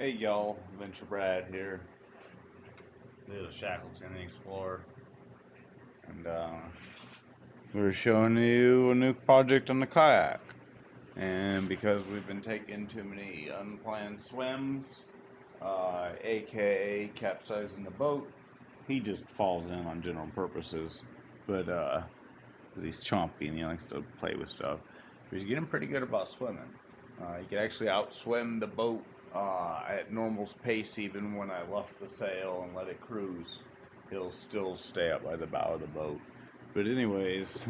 Hey y'all, Adventure Brad here. This is a Shackleton Explorer, and we're showing you a new project on the kayak. And because we've been taking too many unplanned swims, aka capsizing the boat, he just falls in on general purposes. But because he's chompy and he likes to play with stuff, but he's getting pretty good about swimming. He can actually outswim the boat at normal pace. Even when I left the sail and let it cruise, he'll still stay up by the bow of the boat. But anyways,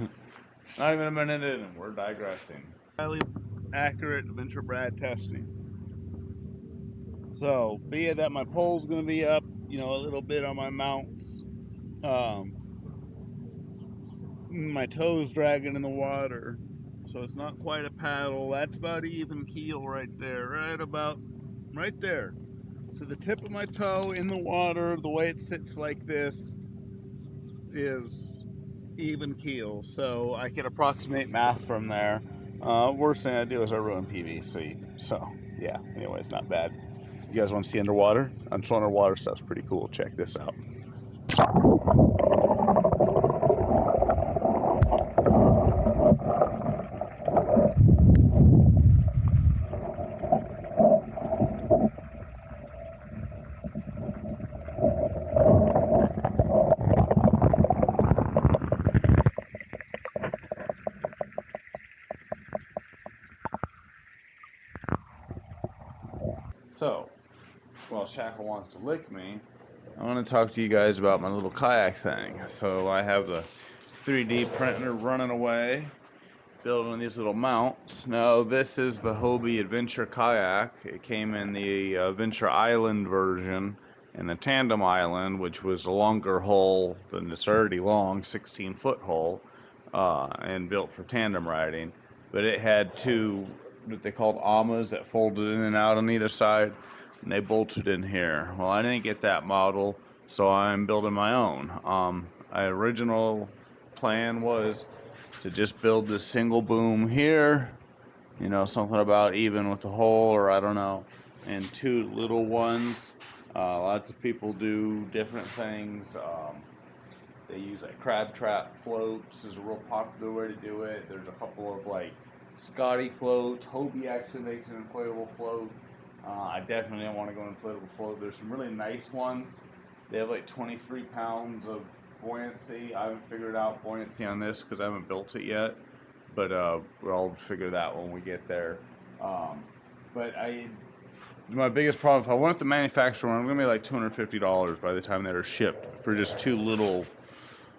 not even a minute in and we're digressing. Highly accurate Adventure Brad testing. So, be it that my pole's going to be up, a little bit on my mounts, my toes dragging in the water, so it's not quite a paddle. That's about even keel right there, right there. So the tip of my toe in the water, the way it sits like this, is even keel. So I can approximate math from there. Worst thing I do is I ruin PVC. So yeah, anyways, not bad. You guys want to see underwater? Underwater stuff's pretty cool. Check this out. So, while Shackle wants to lick me, I want to talk to you guys about my little kayak thing. So I have the 3D printer running away, building these little mounts. Now this is the Hobie Adventure kayak. It came in the Adventure Island version and the Tandem Island, which was a longer hull than this already long 16-foot hull, and built for tandem riding. But it had two what they called amas that folded in and out on either side, and they bolted in here. Well, I didn't get that model, so I'm building my own. My original plan was to just build this single boom here, something about even with the hole, or I don't know, and two little ones. Lots of people do different things. They use like crab trap floats is a real popular way to do it. There's a couple of like Scotty floats. Hobie actually makes an inflatable float. I definitely don't want to go inflatable float. There's some really nice ones. They have like 23 pounds of buoyancy. I haven't figured out buoyancy on this because I haven't built it yet, but we'll figure that when we get there. But my biggest problem, if I went to the manufacturer, I'm gonna be like $250 by the time they're shipped for just two little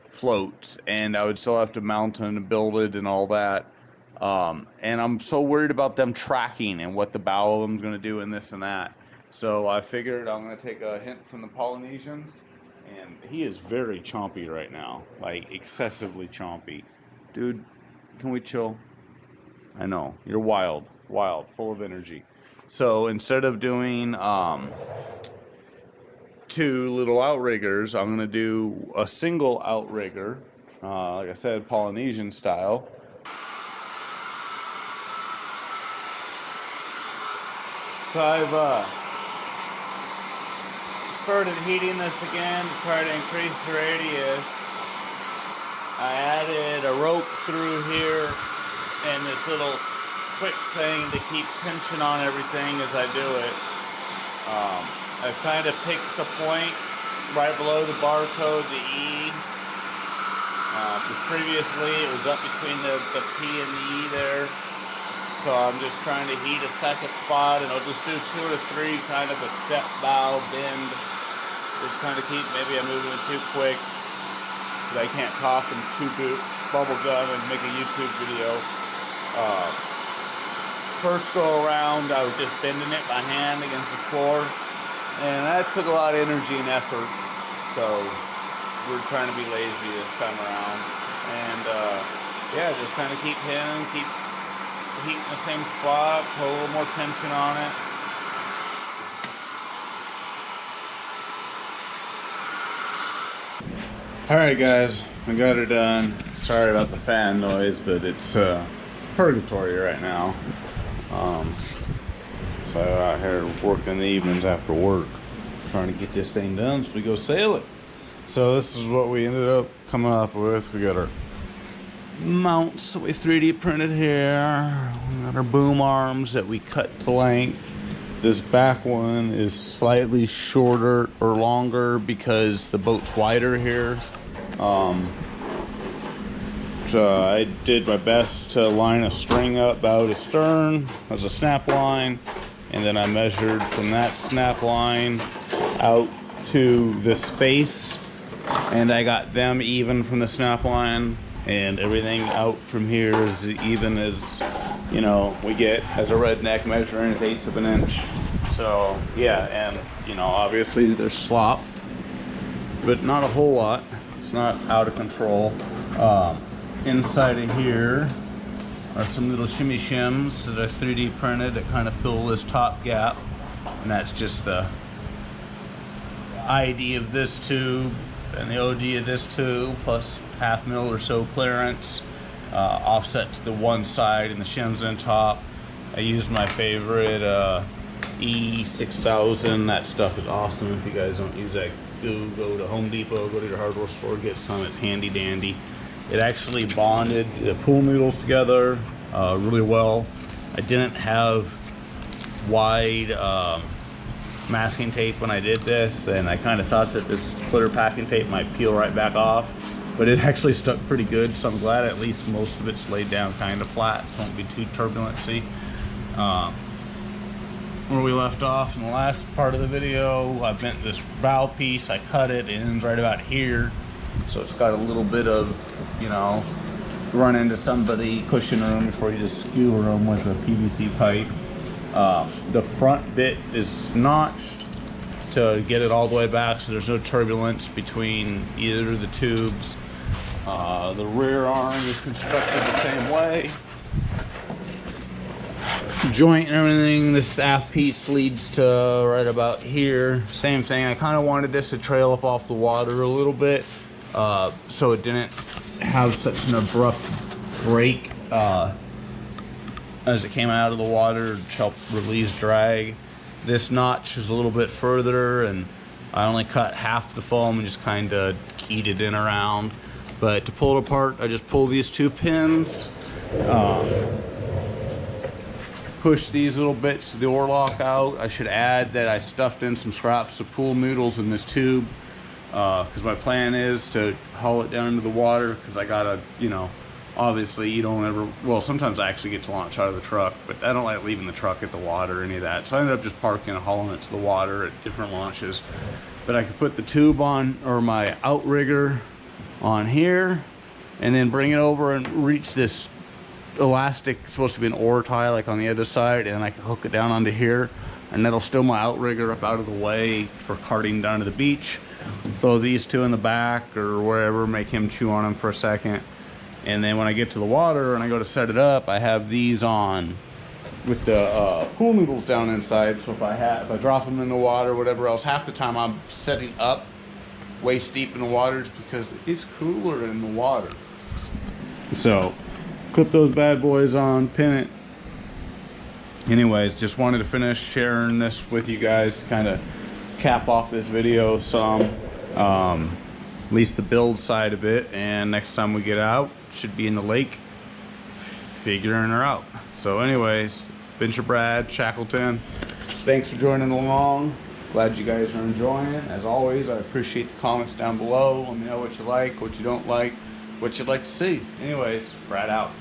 floats, and I would still have to mount and build it and all that. And I'm so worried about them tracking and what the bow of them's gonna do and this and that. So I figured I'm gonna take a hint from the Polynesians, and he is very chompy right now, like excessively chompy. Dude, can we chill? I know, you're wild, full of energy. So instead of doing two little outriggers, I'm gonna do a single outrigger, like I said, Polynesian style. So I've started heating this again to try to increase the radius. I added a rope through here and this little quick thing to keep tension on everything as I do it. I've kind of picked the point right below the barcode, the E. Previously it was up between the P and the E there. So I'm just trying to heat a second spot, and I'll just do 2 or 3 kind of a step bow bend. Just kind of keep, maybe I'm moving it too quick, but I can't talk and chew bubble gum and make a YouTube video. First go around, I was just bending it by hand against the floor, and that took a lot of energy and effort. So we're trying to be lazy this time around, and yeah, just kind of keep hitting, keep heat in the same spot, put a little more tension on it. Alright guys, I got her done. Sorry about the fan noise, but it's purgatory right now. So I'm out here working the evenings after work, trying to get this thing done so we go sail it. So this is what we ended up coming up with. We got our mounts that we 3D printed here. We got our boom arms that we cut to length. This back one is slightly shorter or longer because the boat's wider here. So I did my best to line a string up bow to stern as a snap line, and then I measured from that snap line out to this face, and I got them even from the snap line, and everything out from here is even as, you know, we get as a redneck measuring 1/8 of an inch. So yeah, and you know, obviously there's slop, but not a whole lot. It's not out of control. Inside of here are some little shimmy shims that I 3D printed that kind of fill this top gap, and that's just the ID of this tube and the OD of this tube plus 1/2 mil or so clearance, offset to the one side and the shims on top. I used my favorite E6000. That stuff is awesome. If you guys don't use that, go to Home Depot, go to your hardware store, get some. It's handy dandy. It actually bonded the pool noodles together really well. I didn't have wide masking tape when I did this, and I kind of thought that this clear packing tape might peel right back off, but it actually stuck pretty good, so I'm glad at least most of it's laid down kind of flat, so it won't be too turbulency. Where we left off in the last part of the video, I bent this bow piece, I cut it, it ends right about here, so it's got a little bit of, you know, run into somebody cushion room before you just skewer them with a PVC pipe. The front bit is notched to get it all the way back so there's no turbulence between either of the tubes. The rear arm is constructed the same way. Joint and everything, this aft piece leads to right about here. Same thing, I kind of wanted this to trail up off the water a little bit, so it didn't have such an abrupt break as it came out of the water to help release drag. This notch is a little bit further, and I only cut half the foam and just kind of keyed it in around. But to pull it apart, I just pull these two pins, push these little bits of the oar lock out. I should add that I stuffed in some scraps of pool noodles in this tube, because my plan is to haul it down into the water, because I gotta, you know, obviously you don't ever, well, sometimes I actually get to launch out of the truck, but I don't like leaving the truck at the water or any of that. So I ended up just parking and hauling it to the water at different launches. But I could put the tube on, or my outrigger on here, and then bring it over and reach this elastic, it's supposed to be an oar tie like on the other side, and I can hook it down onto here, and that'll stow my outrigger up out of the way for carting down to the beach. Throw these two in the back or wherever, make him chew on them for a second, and then when I get to the water and I go to set it up, I have these on with the pool noodles down inside. So if I drop them in the water, whatever else, half the time I'm setting up waist deep in the water just because it's cooler in the water. So clip those bad boys on, pin it. Anyways, just wanted to finish sharing this with you guys to kind of cap off this video some, at least the build side of it, and next time we get out should be in the lake figuring her out. So anyways, Venture Brad, Shackleton, thanks for joining along. Glad you guys are enjoying it. As always, I appreciate the comments down below. Let me know what you like, what you don't like, what you'd like to see. Anyways, Brad out.